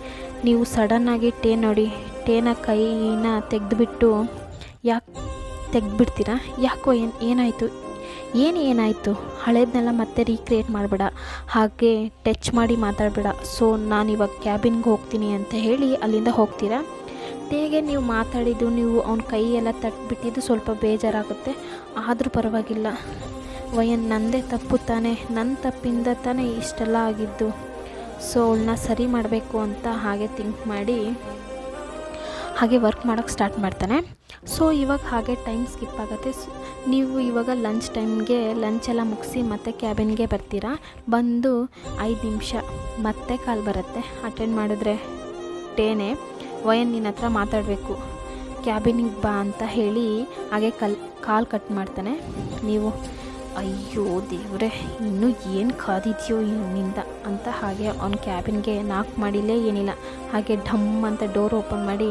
Speaker 1: ನೀವು ಸಡನ್ನಾಗಿ ಟೇ ನೋಡಿ ಟೇನ ಕೈನ ತೆಗೆದುಬಿಟ್ಟು ಯಾಕೆ ತೆಗೆದುಬಿಡ್ತೀರಾ? ಯಾಕೋ ಏನಾಯಿತು ಹಳೇದನ್ನೆಲ್ಲ ಮತ್ತೆ ರೀಕ್ರಿಯೇಟ್ ಮಾಡಬೇಡ, ಹಾಗೆ ಟಚ್ ಮಾಡಿ ಮಾತಾಡಬೇಡ. ಸೊ ನಾನಿವಾಗ ಕ್ಯಾಬಿನ್ಗೆ ಹೋಗ್ತೀನಿ ಅಂತ ಹೇಳಿ ಅಲ್ಲಿಂದ ಹೋಗ್ತೀರಾ. ಟೇಗೆ ನೀವು ಮಾತಾಡಿದ್ದು, ನೀವು ಅವ್ನ ಕೈ ಎಲ್ಲ ತಟ್ಟಿಬಿಟ್ಟಿದ್ದು ಸ್ವಲ್ಪ ಬೇಜಾರಾಗುತ್ತೆ. ಆದರೂ ಪರವಾಗಿಲ್ಲ ವಯನ್ ನಂದೇ ತಪ್ಪು ತಾನೇ, ನನ್ನ ತಪ್ಪಿಂದ ತಾನೇ ಇಷ್ಟೆಲ್ಲ ಆಗಿದ್ದು. ಸೊ ಅವಳನ್ನ ಸರಿ ಮಾಡಬೇಕು ಅಂತ ಹಾಗೆ ಥಿಂಕ್ ಮಾಡಿ ಹಾಗೆ ವರ್ಕ್ ಮಾಡೋಕ್ಕೆ ಸ್ಟಾರ್ಟ್ ಮಾಡ್ತಾನೆ. ಸೊ ಇವಾಗ ಹಾಗೆ ಟೈಮ್ ಸ್ಕಿಪ್ ಆಗುತ್ತೆ. ನೀವು ಇವಾಗ ಲಂಚ್ ಟೈಮ್ಗೆ ಲಂಚೆಲ್ಲ ಮುಗಿಸಿ ಮತ್ತೆ ಕ್ಯಾಬಿನ್ಗೆ ಬರ್ತೀರಾ. ಬಂದು 5 ನಿಮಿಷ ಮತ್ತೆ ಕಾಲ್ ಬರುತ್ತೆ. ಅಟೆಂಡ್ ಮಾಡಿದ್ರೆ ಟೇನೆ ವಯನ್ ನಿನ್ನ ಹತ್ರ ಮಾತಾಡಬೇಕು, ಕ್ಯಾಬಿನಿಗೆ ಬಾ ಅಂತ ಹೇಳಿ ಹಾಗೆ ಕಾಲ್ ಕಟ್ ಮಾಡ್ತಾನೆ. ನೀವು ಅಯ್ಯೋ ದೇವ್ರೆ ಇನ್ನೂ ಏನು ಕಾದಿದೆಯೋ ಇವನಿಂದ ಅಂತ ಹಾಗೆ ಅವ್ನ ಕ್ಯಾಬಿನ್ಗೆ ನಾಕ್ ಮಾಡಿಲ್ಲೇ ಏನಿಲ್ಲ, ಹಾಗೆ ಢಮ್ ಅಂತ ಡೋರ್ ಓಪನ್ ಮಾಡಿ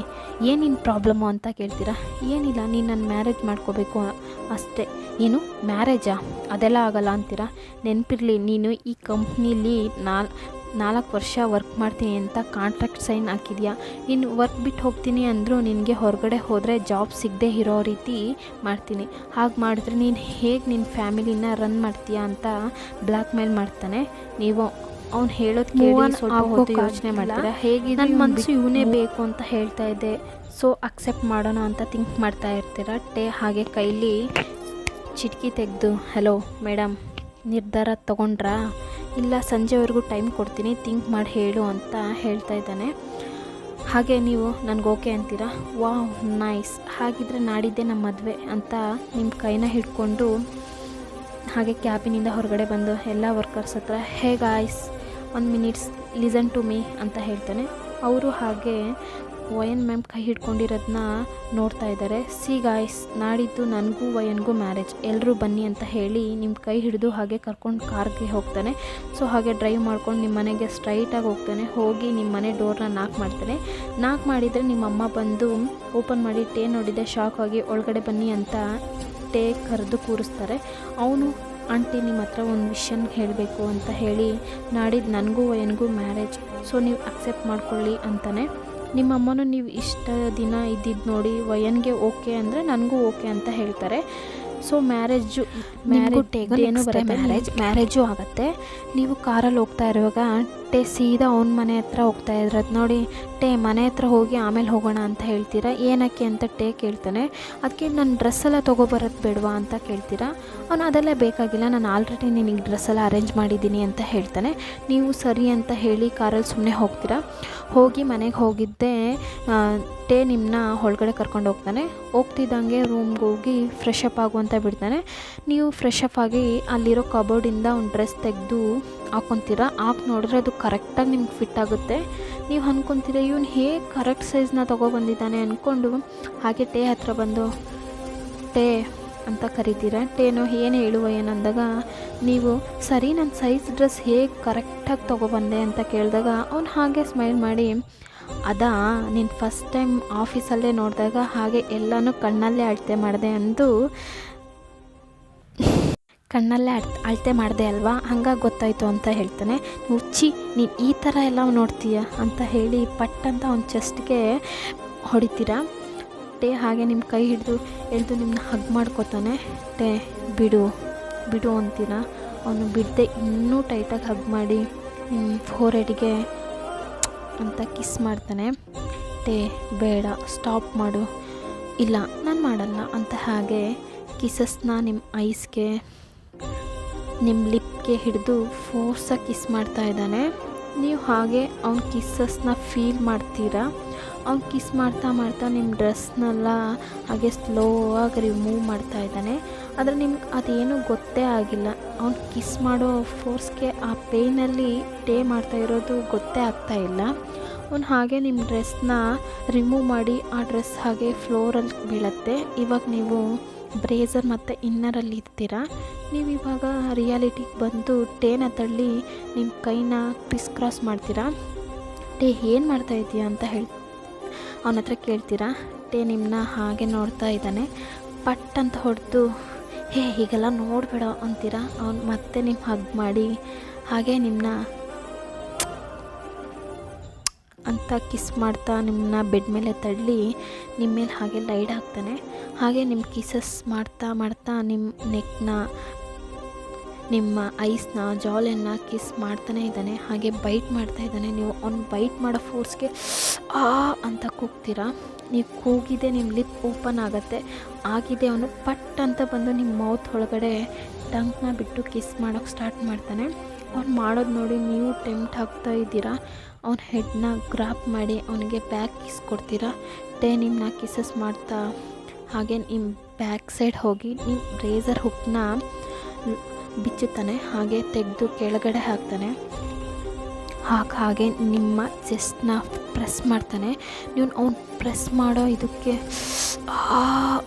Speaker 1: ಏನಿನ್ನ ಪ್ರಾಬ್ಲಮ್ಮು ಅಂತ ಕೇಳ್ತೀರಾ. ಏನಿಲ್ಲ, ನೀನು ನನ್ನ ಮ್ಯಾರೇಜ್ ಮಾಡ್ಕೋಬೇಕು ಅಷ್ಟೇ. ಏನು ಮ್ಯಾರೇಜಾ? ಅದೆಲ್ಲ ಆಗಲ್ಲ ಅಂತೀರಾ. ನೆನಪಿರಲಿ, ನೀನು ಈ ಕಂಪ್ನೀಲಿ 4 ವರ್ಷ ವರ್ಕ್ ಮಾಡ್ತೀನಿ ಅಂತ ಕಾಂಟ್ರಾಕ್ಟ್ ಸೈನ್ ಹಾಕಿದ್ಯಾ. ಇನ್ನು ವರ್ಕ್ ಬಿಟ್ಟು ಹೋಗ್ತೀನಿ ಅಂದರೂ ನಿನಗೆ ಹೊರಗಡೆ ಹೋದರೆ ಜಾಬ್ ಸಿಗದೆ ಇರೋ ರೀತಿ ಮಾಡ್ತೀನಿ. ಹಾಗೆ ಮಾಡಿದ್ರೆ ನೀನು ಹೇಗೆ ನಿನ್ನ ಫ್ಯಾಮಿಲಿನ ರನ್ ಮಾಡ್ತೀಯಾ ಅಂತ ಬ್ಲ್ಯಾಕ್ ಮೇಲ್ ಮಾಡ್ತಾನೆ. ನೀವು ಅವ್ನು ಹೇಳೋದು ಕೇಳಿ ಸ್ವಲ್ಪ ಹೊತ್ತು ಯೋಚನೆ ಮಾಡ್ತೀರಾ. ಹೇಗೆ ನನ್ನ ಮನಸ್ಸು ಇವನೇ ಬೇಕು ಅಂತ ಹೇಳ್ತಾ ಇದ್ದೆ, ಸೊ ಅಕ್ಸೆಪ್ಟ್ ಮಾಡೋಣ ಅಂತ ಥಿಂಕ್ ಮಾಡ್ತಾ ಇರ್ತೀರ. ಟೇ ಹಾಗೆ ಕೈಲಿ ಚಿಟಕಿ ತೆಗೆದು ಹಲೋ ಮೇಡಮ್ ನಿರ್ಧಾರ ತೊಗೊಂಡ್ರಾ? ಇಲ್ಲ ಸಂಜೆವರೆಗೂ ಟೈಮ್ ಕೊಡ್ತೀನಿ, ಥಿಂಕ್ ಮಾಡಿ ಹೇಳು ಅಂತ ಹೇಳ್ತಾ ಇದ್ದಾನೆ. ಹಾಗೆ ನೀವು ನನಗೆ ಓಕೆ ಅಂತೀರಾ. ವಾವ್ ನೈಸ್, ಹಾಗಿದ್ರೆ ನಾಡಿದ್ದೆ ನಮ್ಮ ಮದುವೆ ಅಂತ ನಿಮ್ಮ ಕೈನ ಹಿಡ್ಕೊಂಡು ಹಾಗೆ ಕ್ಯಾಬಿನಿಂದ ಹೊರಗಡೆ ಬಂದು ಎಲ್ಲ ವರ್ಕರ್ಸ್ ಹತ್ರ hey guys 1 minute listen to me ಅಂತ ಹೇಳ್ತಾನೆ. ಅವರು ಹಾಗೆ ವಯನ್ ಮ್ಯಾಮ್ ಕೈ ಹಿಡ್ಕೊಂಡಿರೋದನ್ನ ನೋಡ್ತಾ ಇದ್ದಾರೆ. ಸಿ ಗಾಯ್ಸ್, ನಾಡಿದ್ದು ನನಗೂ ವಯನ್ಗೂ ಮ್ಯಾರೇಜ್, ಎಲ್ಲರೂ ಬನ್ನಿ ಅಂತ ಹೇಳಿ ನಿಮ್ಮ ಕೈ ಹಿಡಿದು ಹಾಗೆ ಕರ್ಕೊಂಡು ಕಾರ್ಗೆ ಹೋಗ್ತಾನೆ. ಸೊ ಹಾಗೆ ಡ್ರೈವ್ ಮಾಡ್ಕೊಂಡು ನಿಮ್ಮ ಮನೆಗೆ ಸ್ಟ್ರೈಟಾಗಿ ಹೋಗ್ತಾನೆ. ಹೋಗಿ ನಿಮ್ಮ ಮನೆ ಡೋರ್ನ ನಾಕ್ ಮಾಡ್ತಾನೆ. ನಾಕ್ ಮಾಡಿದರೆ ನಿಮ್ಮಮ್ಮ ಬಂದು ಓಪನ್ ಮಾಡಿ ಟೇ ನೋಡಿದೆ ಶಾಕ್ ಆಗಿ ಒಳಗಡೆ ಬನ್ನಿ ಅಂತ ಟೇ ಕರೆದು ಕೂರಿಸ್ತಾರೆ. ಅವನು ಆಂಟಿ ನಿಮ್ಮ ಹತ್ರ ಒಂದು ವಿಷಯನ ಹೇಳಬೇಕು ಅಂತ ಹೇಳಿ ನಾಡಿದ್ದು ನನಗೂ ವಯನ್ಗೂ ಮ್ಯಾರೇಜ್, ಸೊ ನೀವು ಅಕ್ಸೆಪ್ಟ್ ಮಾಡ್ಕೊಳ್ಳಿ ಅಂತಾನೆ. ನಿಮ್ಮಮ್ಮನೂ ನೀವು ಇಷ್ಟ ದಿನ ಇದ್ದಿದ್ದು ನೋಡಿ ವಯನ್ಗೆ ಓಕೆ ಅಂದರೆ ನನಗೂ ಓಕೆ ಅಂತ ಹೇಳ್ತಾರೆ. ಸೊ ಮ್ಯಾರೇಜು ಏನು ಬರುತ್ತೆ, ಮ್ಯಾರೇಜು ಆಗುತ್ತೆ. ನೀವು ಕಾರಲ್ಲಿ ಹೋಗ್ತಾ ಇರುವಾಗ ಟೇ ಸೀದಾ ಅವ್ನ ಮನೆ ಹತ್ರ ಹೋಗ್ತಾ ಇದ್ರದ್ದು ನೋಡಿ. ಟೇ ಮನೆ ಹತ್ರ ಹೋಗಿ ಆಮೇಲೆ ಹೋಗೋಣ ಅಂತ ಹೇಳ್ತೀರಾ. ಏನಕ್ಕೆ ಅಂತ ಟೇ ಕೇಳ್ತಾನೆ. ಅದಕ್ಕೆ ನನ್ನ ಡ್ರೆಸ್ಸೆಲ್ಲ ತೊಗೊಬರೋದು ಬೇಡವಾ ಅಂತ ಕೇಳ್ತೀರಾ. ಅವನು ಅದೆಲ್ಲ ಬೇಕಾಗಿಲ್ಲ, ನಾನು ಆಲ್ರೆಡಿ ನಿನಗೆ ಡ್ರೆಸ್ಸೆಲ್ಲ ಅರೇಂಜ್ ಮಾಡಿದ್ದೀನಿ ಅಂತ ಹೇಳ್ತಾನೆ. ನೀವು ಸರಿ ಅಂತ ಹೇಳಿ ಕಾರಲ್ಲಿ ಸುಮ್ಮನೆ ಹೋಗ್ತೀರಾ. ಹೋಗಿ ಮನೆಗೆ ಹೋಗಿದ್ದೆ ಟೇ ನಿಮ್ಮನ್ನ ಒಳಗಡೆ ಕರ್ಕೊಂಡು ಹೋಗ್ತಾನೆ. ಹೋಗ್ತಿದ್ದಂಗೆ ರೂಮ್ಗೆ ಹೋಗಿ ಫ್ರೆಶ್ ಅಪ್ ಆಗು ಅಂತ ಬಿಡ್ತಾನೆ. ನೀವು ಫ್ರೆಶ್ ಅಪ್ ಆಗಿ ಅಲ್ಲಿರೋ ಕಬೋರ್ಡಿಂದ ಒಂದು ಡ್ರೆಸ್ ತೆಗೆದು ಹಾಕ್ಕೊತೀರ. ನೋಡಿದ್ರೆ ಅದು ಕರೆಕ್ಟಾಗಿ ನಿಮ್ಗೆ ಫಿಟ್ ಆಗುತ್ತೆ. ನೀವು ಅಂದ್ಕೊತೀರ ಇವನು ಹೇಗೆ ಕರೆಕ್ಟ್ ಸೈಜ್ನ ತೊಗೊಬಂದಿದ್ದಾನೆ ಅಂದ್ಕೊಂಡು ಹಾಗೆ ಟೇ ಹತ್ರ ಬಂದು ಟೇ ಅಂತ ಕರಿತೀರ. ಟೇನೋ ಏನು ಹೇಳುವ ಏನಂದಾಗ ನೀವು ಸರಿ ನನ್ನ ಸೈಜ್ ಡ್ರೆಸ್ ಹೇಗೆ ಕರೆಕ್ಟಾಗಿ ತೊಗೊಬಂದೆ ಅಂತ ಕೇಳಿದಾಗ ಅವ್ನು ಹಾಗೆ ಸ್ಮೈಲ್ ಮಾಡಿ ಅದಾ ನೀನು ಫಸ್ಟ್ ಟೈಮ್ ಆಫೀಸಲ್ಲೇ ನೋಡಿದಾಗ ಹಾಗೆ ಎಲ್ಲನೂ ಕಣ್ಣಲ್ಲೇ ಅಳತೆ ಮಾಡಿದೆ ಅಂದು ಕಣ್ಣಲ್ಲೇ ಅಳತೆ ಮಾಡಿದೆ ಅಲ್ವಾ, ಹಂಗಾಗಿ ಗೊತ್ತಾಯಿತು ಅಂತ ಹೇಳ್ತಾನೆ. ಹುಚ್ಚಿ ನೀನು ಈ ಥರ ಎಲ್ಲ ನೋಡ್ತೀಯ ಅಂತ ಹೇಳಿ ಪಟ್ಟಂತ ಅವ್ನ ಚೆಸ್ಟ್ಗೆ ಹೊಡಿತೀರಾ. ಟೇ ಹಾಗೆ ನಿಮ್ಮ ಕೈ ಹಿಡಿದು ನಿಮ್ಮನ್ನ ಹಗ್ ಮಾಡ್ಕೊತಾನೆ. ಟೇ ಬಿಡು ಬಿಡು ಅಂತೀರ. ಅವನು ಬಿಡದೆ ಇನ್ನೂ ಟೈಟಾಗಿ ಹಗ್ ಮಾಡಿ ನಿಮ್ಮ ಫೋರ್ಹೆಡ್ಗೆ ಅಂತ ಕಿಸ್ ಮಾಡ್ತಾನೆ. ಟೇ ಬೇಡ ಸ್ಟಾಪ್ ಮಾಡು. ಇಲ್ಲ ನಾನು ಮಾಡಲ್ಲ ಅಂತ ಹಾಗೆ ಕಿಸಸ್ನ ನಿಮ್ಮ ಐಸ್ಗೆ ನಿಮ್ಮ ಲಿಪ್ಗೆ ಹಿಡಿದು ಫೋರ್ಸಾಗಿ ಕಿಸ್ ಮಾಡ್ತಾ ಇದ್ದಾನೆ. ನೀವು ಹಾಗೆ ಅವ್ನ ಕಿಸ್ಸಸ್ನ ಫೀಲ್ ಮಾಡ್ತೀರಾ. ಅವ್ನು ಕಿಸ್ ಮಾಡ್ತಾ ನಿಮ್ಮ ಡ್ರೆಸ್ನೆಲ್ಲ ಹಾಗೆ ಸ್ಲೋ ಆಗಿ ರಿಮೂವ್ ಮಾಡ್ತಾ ಇದ್ದಾನೆ. ಆದರೆ ನಿಮ್ಗೆ ಅದೇನೂ ಗೊತ್ತೇ ಆಗಿಲ್ಲ. ಅವ್ನು ಕಿಸ್ ಮಾಡೋ ಫೋರ್ಸ್ಗೆ ಆ ಪೇಯ್ನಲ್ಲಿ ಟೇ ಮಾಡ್ತಾ ಇರೋದು ಗೊತ್ತೇ ಆಗ್ತಾ ಇಲ್ಲ. ಅವ್ನು ಹಾಗೆ ನಿಮ್ಮ ಡ್ರೆಸ್ನ ರಿಮೂವ್ ಮಾಡಿ ಆ ಡ್ರೆಸ್ ಹಾಗೆ ಫ್ಲೋರಲ್ಲಿ ಬೀಳುತ್ತೆ. ಇವಾಗ ನೀವು ಬ್ರೇಸರ್ ಮತ್ತು ಇನ್ನರಲ್ಲಿ ಇರ್ತೀರ. ನೀವು ಇವಾಗ ರಿಯಾಲಿಟಿಗೆ ಬಂದು ಟೇನ ತಳ್ಳಿ ನಿಮ್ಮ ಕೈನ ಕ್ರಾಸ್ ಮಾಡ್ತೀರಾ. ಟೇ ಏನು ಮಾಡ್ತಾ ಇದೀಯ ಅಂತ ಅವನ ಹತ್ರ ಕೇಳ್ತೀರಾ. ಟೇ ನಿಮ್ಮನ್ನ ಹಾಗೆ ನೋಡ್ತಾ ಇದ್ದಾನೆ. ಪಟ್ ಅಂತ ಹೊಡೆದು ಹೀಗೆಲ್ಲ ನೋಡಬೇಡ ಅಂತೀರಾ. ಅವ್ನು ಮತ್ತೆ ನಿಮ್ಮ ಹಗ್ ಮಾಡಿ ಹಾಗೆ ನಿಮ್ಮನ್ನ ಅಂತ ಕಿಸ್ ಮಾಡ್ತಾ ನಿಮ್ಮನ್ನ ಬೆಡ್ ಮೇಲೆ ತಳ್ಳಿ ನಿಮ್ಮ ಮೇಲೆ ಹಾಗೆ ಲೈಡ್ ಹಾಕ್ತಾನೆ. ಹಾಗೆ ನಿಮ್ಮ ಕಿಸಸ್ ಮಾಡ್ತಾ ನಿಮ್ಮ ನೆಕ್ನ ನಿಮ್ಮ ಐಸ್ನ ಜಾಲನ್ನು ಕಿಸ್ ಮಾಡ್ತಾನೆ ಇದ್ದಾನೆ. ಹಾಗೆ ಬೈಟ್ ಮಾಡ್ತಾ ಇದ್ದಾನೆ. ನೀವು ಅವ್ನು ಬೈಟ್ ಮಾಡೋ ಫೋರ್ಸ್ಗೆ ಅಂತ ಕೂಗ್ತೀರಾ. ನೀವು ಕೂಗಿದೆ ನಿಮ್ಮ ಲಿಪ್ ಓಪನ್ ಆಗುತ್ತೆ. ಆಗಿದೆ ಅವನು ಪಟ್ ಅಂತ ಬಂದು ನಿಮ್ಮ ಮೌತ್ ಒಳಗಡೆ ಟಂಗ್ನ ಬಿಟ್ಟು ಕಿಸ್ ಮಾಡೋಕ್ಕೆ ಸ್ಟಾರ್ಟ್ ಮಾಡ್ತಾನೆ. ಅವ್ನು ಮಾಡೋದು ನೋಡಿ ನೀವು ಟೆಂಪ್ಟ್ ಆಗ್ತಾ ಇದ್ದೀರಾ. ಅವ್ನ ಹೆಡ್ನ ಗ್ರಾಪ್ ಮಾಡಿ ಅವನಿಗೆ ಬ್ಯಾಕ್ ಕಿಸ್ ಕೊಡ್ತೀರಾ. ಟೇ ನಿಮ್ಮನ್ನ ಕಿಸಸ್ ಮಾಡ್ತಾ ಹಾಗೆ ನಿಮ್ಮ ಬ್ಯಾಕ್ ಸೈಡ್ ಹೋಗಿ ನಿಮ್ಮ ರೇಸರ್ ಹುಕ್ನ ಬಿಚ್ಚುತ್ತಾನೆ. ಹಾಗೆ ತೆಗೆದು ಕೆಳಗಡೆ ಹಾಕ್ತಾನೆ. ಹಾಗೆ ನಿಮ್ಮ ಚೆಸ್ಟ್ನ ಪ್ರೆಸ್ ಮಾಡ್ತಾನೆ. ನೀವು ಅವ್ನು ಪ್ರೆಸ್ ಮಾಡೋ ಇದಕ್ಕೆ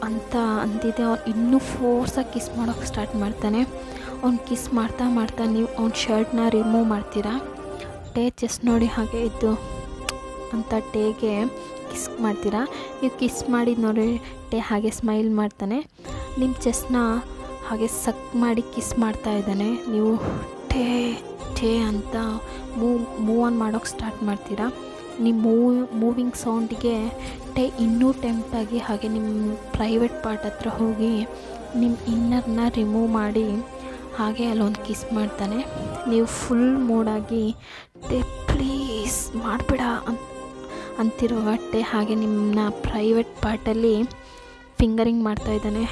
Speaker 1: ಅಂತ ಅಂದಿದೆ. ಅವ್ನು ಇನ್ನೂ ಫೋರ್ಸಾಗಿ ಕಿಸ್ ಮಾಡೋಕ್ಕೆ ಸ್ಟಾರ್ಟ್ ಮಾಡ್ತಾನೆ. ಅವ್ನು ಕಿಸ್ ಮಾಡ್ತಾ ನೀವು ಅವ್ನ ಶರ್ಟ್ನ ರಿಮೂವ್ ಮಾಡ್ತೀರಾ. ಟೇ ಚೆಸ್ಟ್ ನೋಡಿ ಹಾಗೆ ಇದ್ದು ಅಂತ ಟೇಗೆ ಕಿಸ್ ಮಾಡ್ತೀರಾ. ನೀವು ಕಿಸ್ ಮಾಡಿದ್ದು ನೋಡಿ ಟೇ ಹಾಗೆ ಸ್ಮೈಲ್ ಮಾಡ್ತಾನೆ. ನಿಮ್ಮ ಚೆಸ್ಟ್ನ ಹಾಗೆ ಸಕ್ ಮಾಡಿ ಕಿಸ್ ಮಾಡ್ತಾ ಇದ್ದಾನೆ. ನೀವು ಟೇ ಅಂತ ಮೂವ್ ಆನ್ ಮಾಡೋಕ್ಕೆ ಸ್ಟಾರ್ಟ್ ಮಾಡ್ತೀರಾ. ನಿಮ್ಮ ಮೂವಿಂಗ್ ಸೌಂಡಿಗೆ ಟೇ ಇನ್ನೂ ಟೆಂಪ್ಟಾಗಿ ಹಾಗೆ ನಿಮ್ಮ ಪ್ರೈವೇಟ್ ಪಾರ್ಟ್ ಹತ್ರ ಹೋಗಿ ನಿಮ್ಮ ಇನ್ನರ್ನ ರಿಮೂವ್ ಮಾಡಿ ಹಾಗೆ ಅಲ್ಲೊಂದು ಕಿಸ್ ಮಾಡ್ತಾನೆ. ನೀವು ಫುಲ್ ಮೂಡಾಗಿ ಟೇ ಪ್ಲೀಸ್ ಮಾಡಬೇಡ ಅಂತಿರುವ ಟೇ ಹಾಗೆ ನಿಮ್ಮನ್ನ ಪ್ರೈವೇಟ್ ಪಾರ್ಟಲ್ಲಿ ಫಿಂಗರಿಂಗ್ ಮಾಡ್ತಾಯಿದ್ದಾನೆ.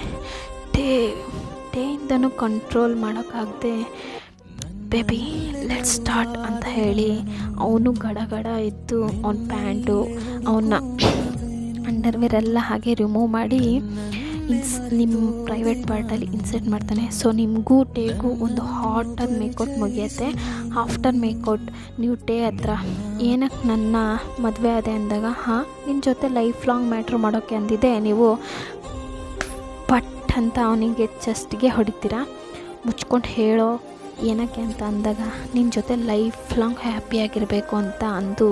Speaker 1: ಟೇಯಿಂದನೂ ಕಂಟ್ರೋಲ್ ಮಾಡೋಕ್ಕಾಗದೆ ಬೇಬಿ ಲೆಟ್ಸ್ ಸ್ಟಾರ್ಟ್ ಅಂತ ಹೇಳಿ ಅವನು ಗಡ ಎದ್ದು ಅವನ ಪ್ಯಾಂಟು ಅವನ್ನ ಅಂಡರ್ವೇರೆಲ್ಲ ಹಾಗೆ ರಿಮೂವ್ ಮಾಡಿ ನಿಮ್ಮ ಪ್ರೈವೇಟ್ ಪಾರ್ಟಲ್ಲಿ ಇನ್ಸರ್ಟ್ ಮಾಡ್ತಾನೆ. ಸೊ ನಿಮಗೂ ಟೇಗೂ ಒಂದು ಹಾಟಾದ ಮೇಕೌಟ್ ಮುಗಿಯುತ್ತೆ. ಆಫ್ಟರ್ ಮೇಕೌಟ್ ನೀವು ಟೇ ಹತ್ರ ಏನಕ್ಕೆ ನನ್ನ ಮದುವೆ ಆದೆ ಅಂದಾಗ ನಿನ್ನ ಜೊತೆ ಲೈಫ್ ಲಾಂಗ್ ಮ್ಯಾಟ್ರ್ ಮಾಡೋಕ್ಕೆ ಅಂದಿದೆ. ನೀವು ಪಟ್ ಅಂತ ಅವನಿಗೆ ಚೆಸ್ಟ್ಗೆ ಹೊಡಿತೀರಾ. ಮುಚ್ಕೊಂಡು ಹೇಳೋ ಏನಕ್ಕೆ ಅಂತ ಅಂದಾಗ ನಿನ್ನ ಜೊತೆ ಲೈಫ್ ಲಾಂಗ್ ಹ್ಯಾಪಿಯಾಗಿರಬೇಕು ಅಂತ ಅಂದು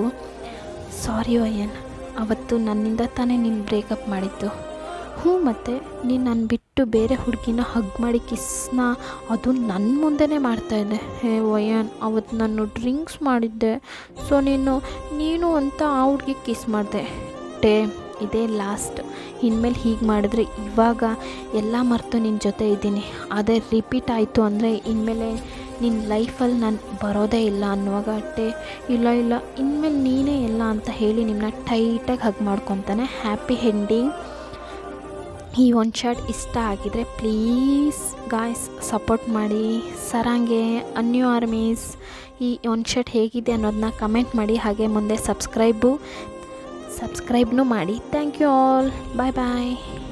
Speaker 1: ಸಾರಿ ವಯನ್, ಅವತ್ತು ನನ್ನಿಂದ ತಾನೇ ನೀನು ಬ್ರೇಕಪ್ ಮಾಡಿದ್ದು. ಮತ್ತು ನೀನು ನನ್ನ ಬಿಟ್ಟು ಬೇರೆ ಹುಡುಗಿನ ಹಗ್ ಮಾಡಿ ಕಿಸ್ನ ಅದು ನನ್ನ ಮುಂದೆನೇ ಮಾಡ್ತಾಯಿದ್ದೆ. ವಯನ್ ಅವತ್ತು ನಾನು ಡ್ರಿಂಕ್ಸ್ ಮಾಡಿದ್ದೆ. ಸೊ ನೀನು ಅಂತ ಆ ಹುಡುಗಿ ಕಿಸ್ ಮಾಡಿದೆ. ಟೇ ಇದೇ ಲಾಸ್ಟ್. ಇನ್ಮೇಲೆ ಹೀಗೆ ಮಾಡಿದ್ರೆ ಇವಾಗ ಎಲ್ಲ ಮರೆತು ನಿನ್ನ ಜೊತೆ ಇದ್ದೀನಿ. ಅದೇ ರಿಪೀಟ್ ಆಯಿತು ಅಂದರೆ ಇನ್ಮೇಲೆ ನಿನ್ನ ಲೈಫಲ್ಲಿ ನಾನು ಬರೋದೇ ಇಲ್ಲ ಅನ್ನುವಾಗಟ್ಟೆ ಇಲ್ಲ ಇನ್ಮೇಲೆ ನೀನೇ ಎಲ್ಲ ಅಂತ ಹೇಳಿ ನಿಮ್ಮನ್ನ ಟೈಟಾಗಿ ಹಗ್ ಮಾಡ್ಕೊತಾನೆ. Happy ending. ಈ ಒಂದು ಶಾರ್ಟ್ ಇಷ್ಟ ಆಗಿದರೆ ಪ್ಲೀಸ್ ಗಾಯ್ಸ್ ಸಪೋರ್ಟ್ ಮಾಡಿ. ಸರಂಗೆ ಅನ್ಯೂ ಆರ್ಮೀಸ್ ಈ ಒಂದು ಶಾರ್ಟ್ ಹೇಗಿದೆ ಅನ್ನೋದನ್ನ ಕಮೆಂಟ್ ಮಾಡಿ. ಹಾಗೆ ಮುಂದೆ ಸಬ್ಸ್ಕ್ರೈಬ್ನೂ ಮಾಡಿ. Thank you all. Bye bye.